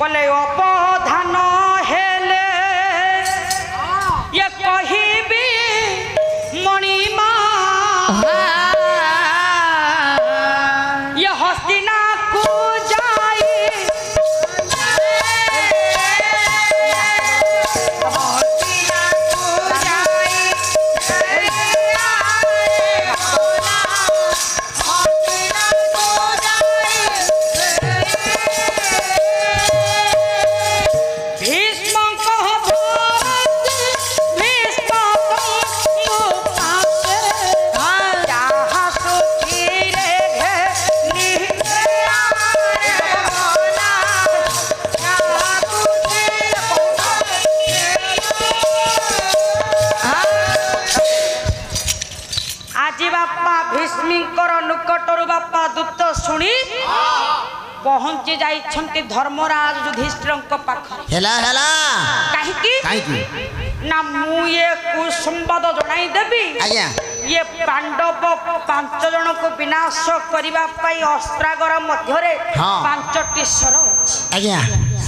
कले अवधान हेले ये कहिबी मणिमा ये हस्तिना को जाई पहुंची जाइछंती धर्मराज युधिष्ठिर पाखरे ना मु ये कुसंवाद जणाई देबी ये पांडव 5 जन को विनाश करबा पई अस्त्रागर मध्यरे 5टी स्वर अछि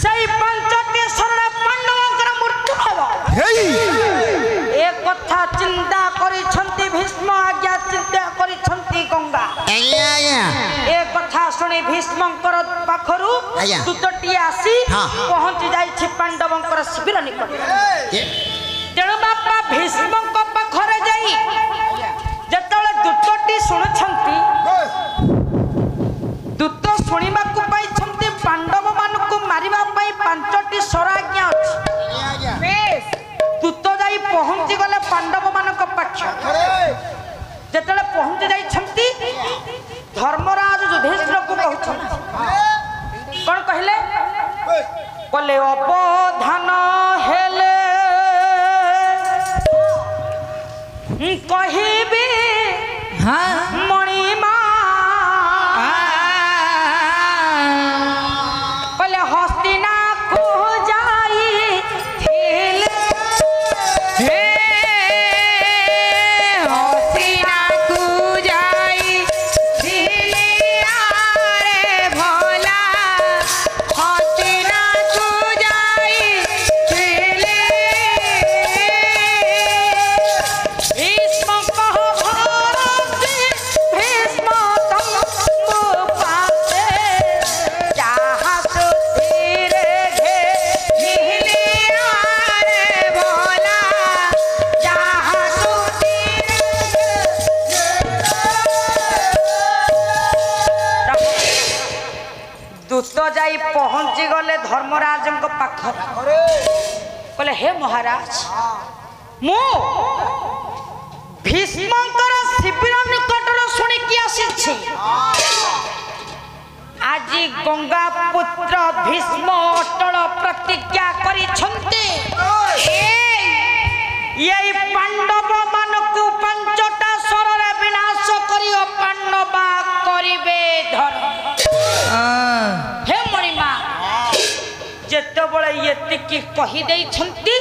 सही 5टी स्वर पांडवकर मृत्यु हबो एक कथा चिंता करिछंती भीष्म आज्ञा चिंता करिछंती गंगा एक कथा सुनी भीष्मकर पाखरु दूतटी आसी पहुंची जाइछि पांडवकर शिविर निकट तेणु बापा भीष्मक पाखरे जाई जतले दूतटी सुनछंती दूत सुनिबा को पाइछंती पांडव मानको मारिबा पई 5टी स्वराज्ञा अछि दूत जाई पहुंची गले पांडव मानक पाख जतले पहुंची जाइछंती धर्मराज युधिष्ठिर को कहछंती कोन कहले कले अवधान हेले कहिबी मणिमा कले हस्तिना को जाई थिले हे हस्तिना को जाई थिले आरे भोला हस्तिना को जाई थिले भीष्म कह भारती भीष्म तम पासे जहाँ सुधीर घे नीले आरे भोला जहाँ सुधीर दूत जाई पहुंची गले धर्मराज पाखरे कहले हे महाराज मु भीष्मकर शिविर निकटर शुणिकी आसी आज गंगा पुत्र भीष्म अटल प्रतिज्ञा करिछन्ते ये पांडव मानकु 5टा स्वररे विनाश करियो पांडवा करिवे धर्म हे मणिमा जेतबळे एतिकी कहि दैछन्ती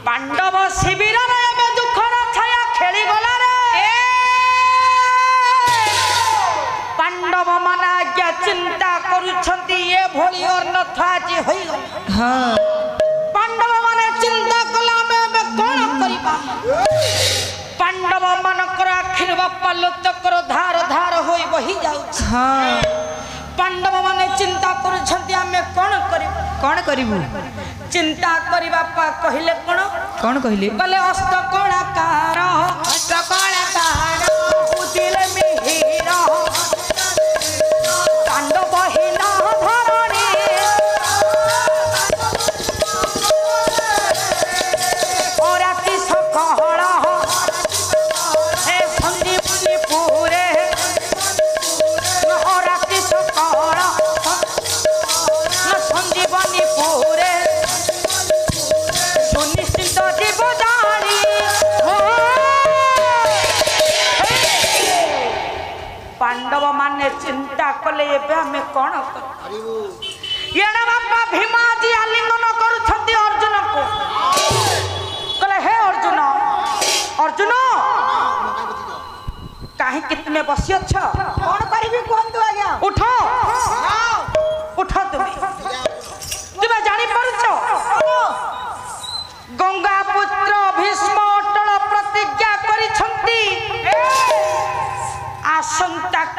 पांडव शिविर रे एबे दुखर छाया खेली गला रे पांडव माना आज्ञा चिंता करूछन्ती ए भोली और नथा जी होई गला पांडव माने चिंता कला में एबे कोन करिबा पांडव मानकर आखिर बापा लोतकर धार धार होई बही जाउ पांडव माने चिंता करूछन्ती आमे कोन करिबु चिंता करी बापा कहिले कोन कहिले कले अष्ट कलाकार उदिले मिहिर पांडव हिना धरणी ओराति सकहळ हे संदीपनी पुरे ओराति सकहळ संदीपनी पुरे सुनिश्चित जीवदानी पांडव माने चिंता कले एबे हमें कोन करिबु येना बापा भीमाजी आलिंगन करूछंती अर्जुन को कले हे अर्जुन अर्जुन काहे कितने बसी अच्छा कोन करिबी कोन तू आज्ञा उठो उठो तुम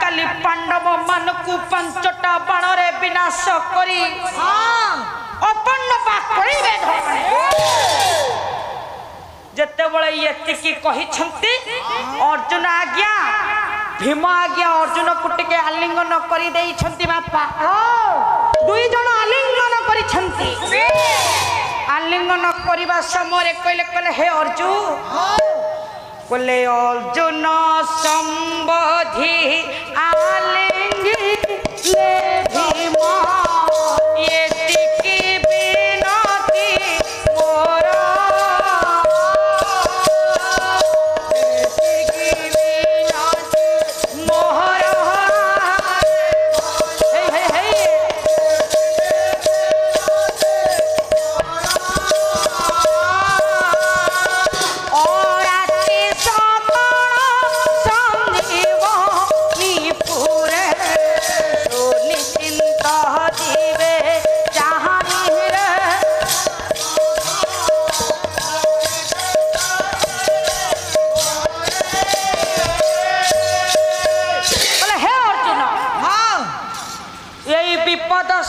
काली पांडव मान को पंचटा बाणरे विनाश करी अपन्न करिवे जते बळे एतिकी कहिछंती अर्जुन आज्ञा भीम आज्ञा अर्जुन को टिके आलिंगन करि देई छंती बापा दुई जण आलिंगन करि छंती आलिंगन करबा समय कहले कहले हे अर्जुन बोले अर्जुन संबोधि आलिंगी ले भीम एतिकी बिनती मोर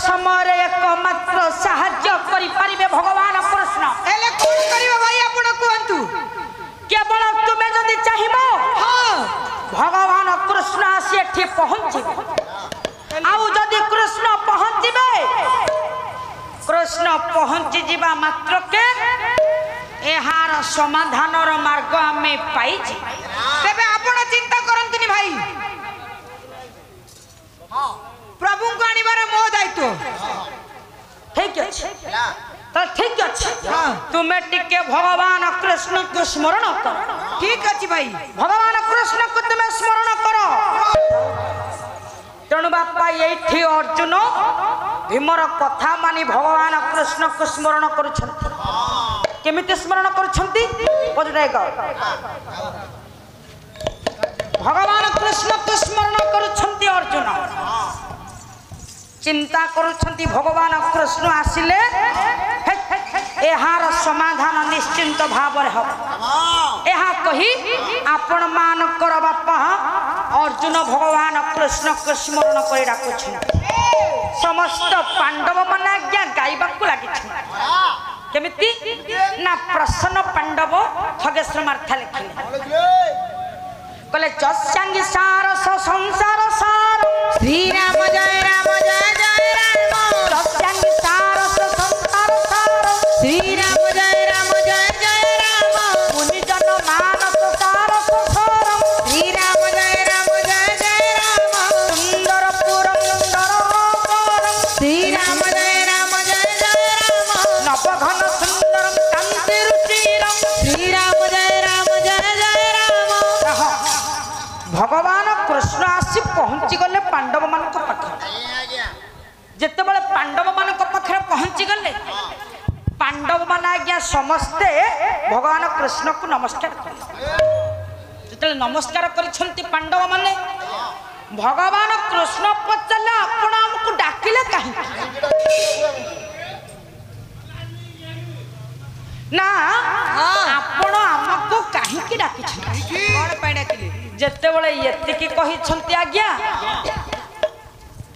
समय एकमात्र साहाय्य करि परिबे भगवान कृष्ण एले कोन करिवे भाई आपण कहंतु केवल तुमे जदि चाहिबो हां भगवान कृष्ण आसी एठी पहुंची आउ जदि कृष्ण पहुंचीबे कृष्ण पहुंची जीवा मात्र के एहार समाधानर मार्ग हमें पाई छी तबे आपण चिंता करंतुनी भाई हां प्रभु को आनिबार मो दायित्व ठीक अछि तो ठीक अछि तुम्हें टिके भगवान कृष्ण को स्मरण कर ठीक अछि भाई भगवान कृष्ण को तुम्हें स्मरण करो तेणु बापा एठी अर्जुन भीमर कथा मानी भगवान कृष्ण को स्मरण करुछंती केमिति स्मरण करुछंती पजडाय ग भगवान कृष्ण को स्मरण करुछंती अर्जुन चिंता करुछंती भगवान कृष्ण आसिले एहार समाधान निश्चिंत भाव रे हो एहा कही आपण मान कर बापा अर्जुन भगवान कृष्ण को स्मरण करि डाकुछि समस्त पांडव मन आज्ञा गाइबा को लागि केमिति ना प्रसन्न पांडव खगेश्वर मार्था लिखिले कहले जस्यांगी सार संसार सार श्री राम जय जय राम जस्यांगी सार संसार सार श्री राम जय जय राम मुनि जन मानस सार सार श्री राम जय जय राम सुंदर पुरम सुंदर श्री राम जय जय राम नवघन सुंदरम कांति रुचिरम श्री राम जय राम भगवान कृष्ण आसी पहुंची गले पांडव मान पाखे जिते बड़े पांडव मान पाखे पहुंची गले पांडव मान आज्ञा समस्ते भगवान कृष्ण को नमस्कार कले नमस्कार करिसंती पांडव माने भगवान कृष्ण पचारे आपण हमको डाकिले काहे ना आपण हमको काहे की डाकी कोन पे डाकिले जेते बळे एतिकी कहि छंती आज्ञा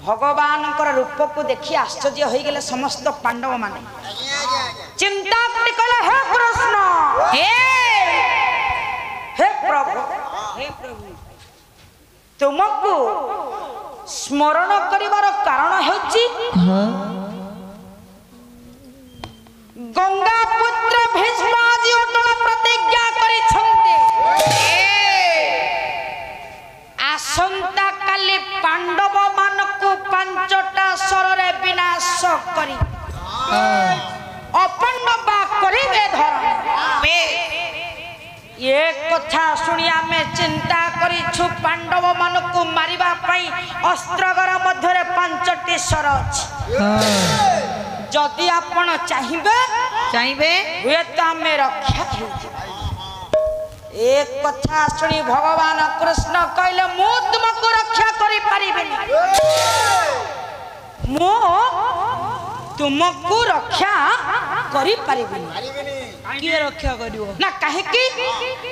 भगवान रूप को देखि आश्चर्य हो गले समस्त पांडव माने चिंता कले हे कृष्ण हे प्रभु तुमको स्मरण करिवार कारण हेछि गंगा पुत्र भीष्म जी अटल प्रतिज्ञा करि छंती आसंता काली पांडव मान को पांचटा शररे विनाश करी अपन्न बा करिवे धर ये कथा सुनिया में चिंता करी छु पांडव मान को मारिबा पई अस्त्रगर मध्य रे पांचटी शर अछि जदि आपण चाहिबे हुए तो हमें रक्षा हो एक कथा सुनी भगवान कृष्ण कहले मु तुमको रक्षा करि परिबेनी मु तुमको रक्षा करि परिबेनी किए रक्षा करिवो ना काहे की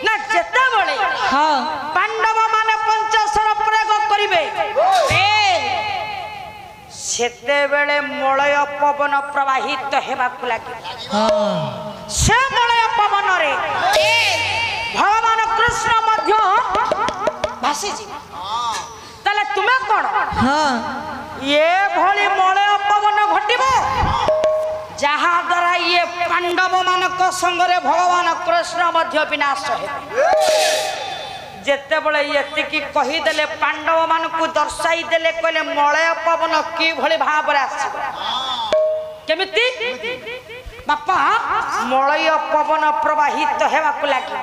ना जेते बळे हां पांडव माने पंचशर प्रयोग करिवे सेते बेले मलय पवन प्रवाहित हेबाकु लागे से मलय पवन रे भगवान कृष्ण मध्य भासी जी तले तुमे कोन ये भली मलय पवन घटिबो जहा द्वारा ये पांडव मानक संगरे भगवान कृष्ण मध्य विनाश हेबे जेते बळे एतिकी कहि देले पांडव मानकु दर्शाई देले कहले मलय पवन की भली भाबरे आसीबो केमिति बापा मलय पवन प्रवाहित हेबाकु लागी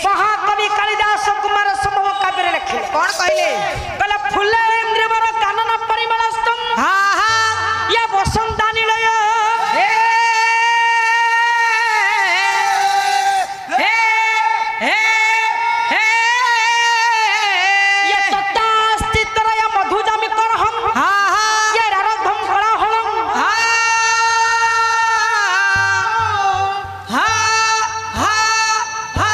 महाकवि कालिदास कुमार संभव काव्य लिखिले कोन कहले कहले फुले इंद्रवर कानन परिमलस्तम हा हा या वसंत निलय हे हे हे हे ये तत्तास्ति तरय मधुजामि करहम हा हा ये ररधम कोलाहलम हा हा हा हा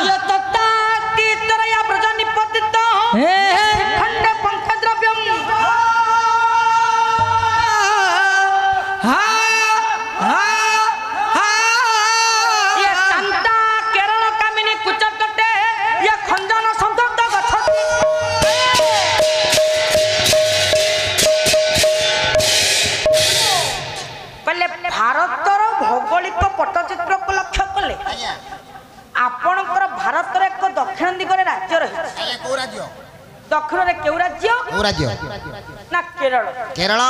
ये तत्तास्ति तरय ब्रज निपतित हे खंड पंकद्रव्यम हा हा हा ये संता केरल कामिनी कुचटटे ये खंजन संतप्त गछति कले भारतर भौगोलिक पट्टचित्र को लक्ष्य कले आपणकर भारतर एक दक्षिण दिगरे राज्य रही को राज्य दक्षिण रे केउ राज्य ना केरल केरल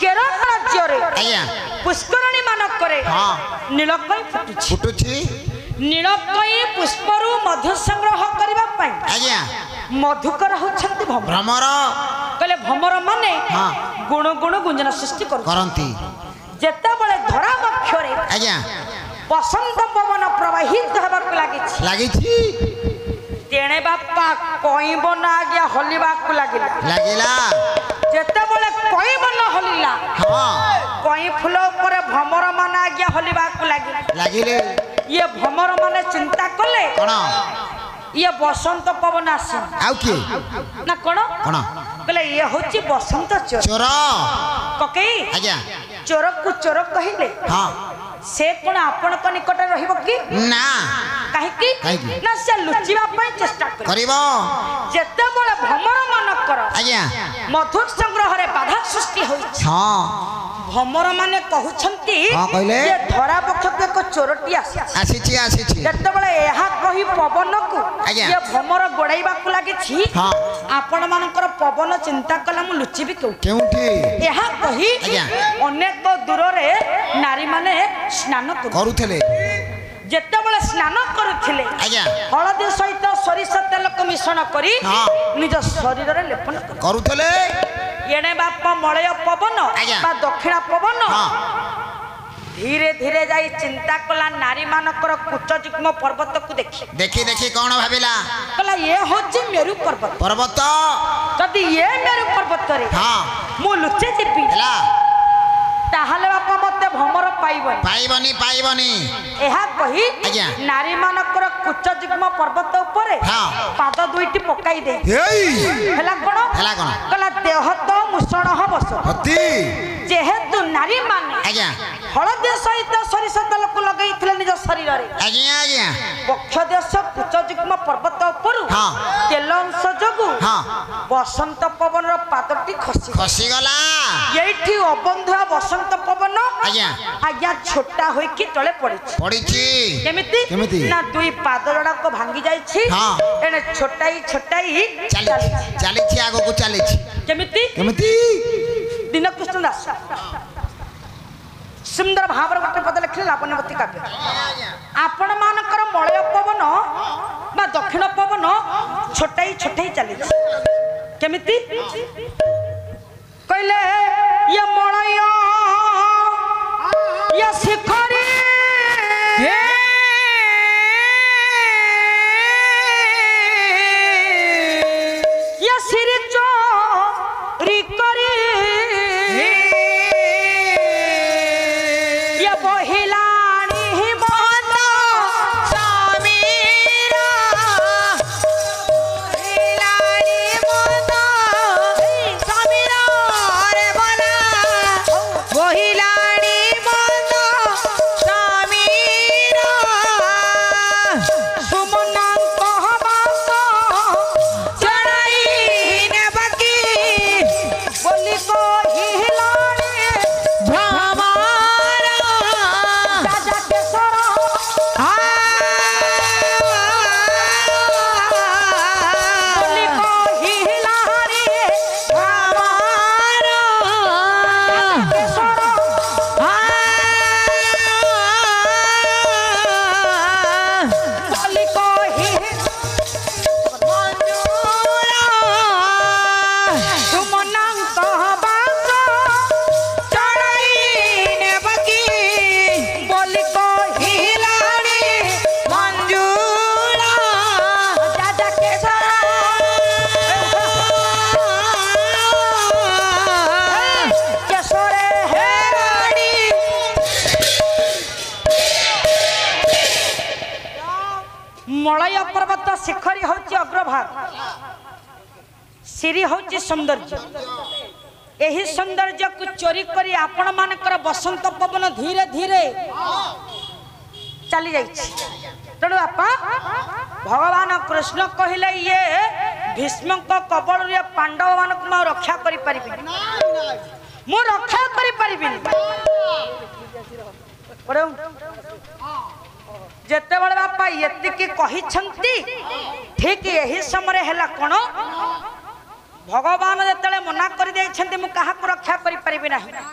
केरल राज्य रे आज्ञा पुष्करणी मानक करे हां नीलकई फुटुछि फुटुछि नीलकई पुष्परु मधु संग्रह करबा पई आज्ञा मधुकर होछंती भ्रमर कहले भ्रमर माने हां गुण गुण गुंजन सृष्टि करंती जेते बळे धरा बक्षरे आज्ञा बसंत पवन प्रवाहित हेबाक लागिछि तेणे बापा कईबन आज्ञा हलिबाक लागिला जेते बळे कईबन हलिला हां कई फूल ऊपर भ्रमर मान आज्ञा हलिबाक लागिले ये भ्रमर माने चिंता कले कोन ये बसंत पवन आसी आउ के ना कोन कहले ये होची बसंत चोर चोर ककई आज्ञा चोर को चोर कहिले हां से कोन आपण को निकट रहिबो की ना काहे की ना से लुचिबा पई चेष्टा करिवो जेते बळे भ्रमर मान कर आज्ञा मधु संग्रह रे बाधा सृष्टि होई हां भ्रमर माने कहउछंती हां कहले ये धरा पक्षक एक चोरटी आसीछि जेते बळे एहा कहि पवन को आज्ञा ये भ्रमर गोडाइबा को लागि छी हां आपण मानकर पवन चिंता कला मु लुचिबी केउठी एहा कहि आज्ञा अनेक दूर रे नारी माने स्नान करूथले जेते बळे स्नान करूथिले आज्ञा हळदी सहित सरिष तेल को मिश्रण करी हां निज शरीर रे लेपन करूथले एणे बापा मलय पवन बा दक्षिण पवन धीरे धीरे जाई चिंता कला नारी मानकर कुच जुग्म पर्वत को देखी कौन भाविला कला ये होची मेरु पर्वत जदि ये मेरु पर्वत रे हां मु लुचे जिबी हला ताहले बापा मते भमर पाइबनी एहा कहि आज्ञा नारी मानकर कुच जुग्म पर्वत ऊपर हां पाद दुईटी पकाई दे हला कोन कला देह तो मुसण हबस हती जेहेतु नारी माने आज्ञा हळदी सहित सरिष तेल को लगैथिले निज शरीर रे आज्ञा पक्ष देश कुच जुग्म पर्वत ऊपर हां तेल अंश जगु हां बसंत पवन रो पादटी खसी गला एठी अबंधुआ बसंत पवन आज्ञा छोटा होई कि तळे पड़िछि केमिति ना दुई पाद जड़ा को भांगी जाई छी हां एने छोटाई चालीछि आगो को चालीछि केमिति दिन कृष्ण दास सुंदर भावर गोटे पद लिखले लावण्यवती काव्य आपण मानकर मलय पवन बा दक्षिण पवन छोटाई चली केमिति कहले ये मलय ये शिखरी ये सिर चोरी करी समीरा मलय पर्वत शिखरी होची अग्रभाग सिरी होची सौंदर्य यही सौंदर्य को चोरी करी आपण मानकर बसंत पवन धीरे धीरे चली जाइछि तेणु आपा भगवान कृष्ण कहले ये भीष्म कबल पांडव मान को रक्षा करि परिबि मु रक्षा करि परिबि जेते बड़े बापा एतिकी कही ठीक यही समय है कौन भगवान जो मना कर रक्षा करि परिबि नहीं।